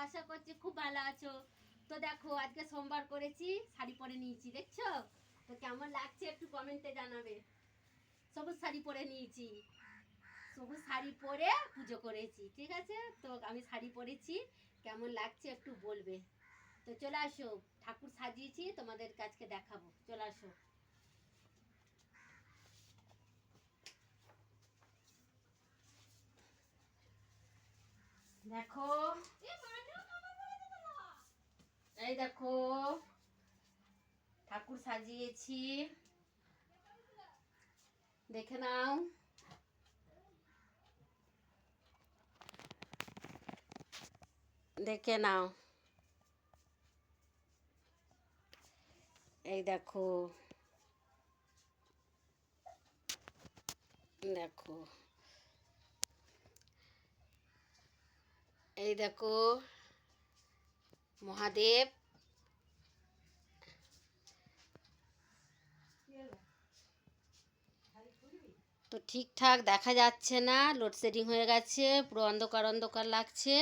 আশা করছি খুব ভালো আছো। তো দেখো আজকে সোমবার করেছি, শাড়ি পরে নিয়েছি, দেখছো তো কেমন লাগছে একটু কমেন্টে জানাবে। সবুজ শাড়ি পরে নিয়েছি, সবুজ শাড়ি পরে পুজো করেছি, ঠিক আছে। তো আমি শাড়ি পরেছি, কেমন লাগছে একটু বলবে। তো চলে আসো, ঠাকুর সাজিয়েছি, তোমাদের কাছকে দেখাবো, চলে আসো। দেখো, এই দেখো ঠাকুর সাজিয়েছি, দেখে নাও। দেখে নাও, এই দেখো, দেখো, এই দেখো মহাদেব। তো ঠিকঠাক দেখা যাচ্ছে না, লোডশেডিং হয়ে গেছে, পুরো অন্ধকার অন্ধকার লাগছে।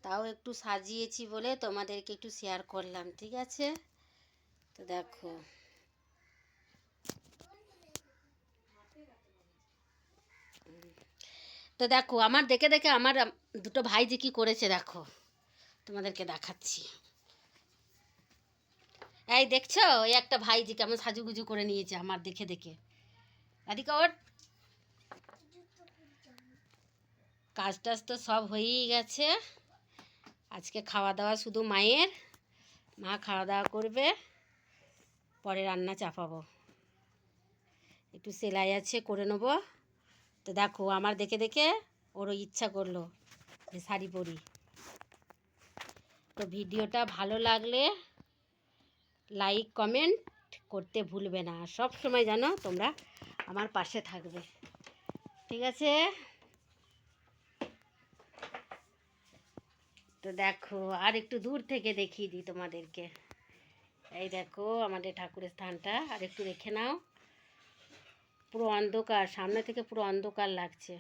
তাও একটু সাজিয়েছি বলে তোমাদেরকে একটু শেয়ার করলাম, ঠিক আছে। তো দেখো, তো দেখো আমার দেখে দেখে আমার দুটো ভাই যে কি করেছে দেখো, তোমাদেরকে দেখাচ্ছি। এই দেখছো, এই একটা ভাই যে কেমন সাজুগুজু করে নিয়েছে আমার দেখে দেখে। রাধিকা ওর কাজ টাজ তো সব হয়েই গেছে, আজকে খাওয়া দাওয়া শুধু মায়ের, মা খাওয়া দাওয়া করবে, পরে রান্না চাপাবো, একটু সেলাই আছে করে নেবো। তো দেখো আমার দেখে দেখে ওরও ইচ্ছা করলো যে শাড়ি পরি। তো ভিডিওটা ভালো লাগলে লাইক কমেন্ট করতে ভুলবে না, সব সময় জানো তোমরা আমার পাশে থাকবে, ঠিক আছে। তো দেখো আর একটু দূর থেকে দেখিয়ে দিই তোমাদেরকে। এই দেখো আমাদের ঠাকুরের স্থানটা আর একটু দেখে নাও, পুরো অন্ধকার, সামনে থেকে পুরো অন্ধকার লাগছে।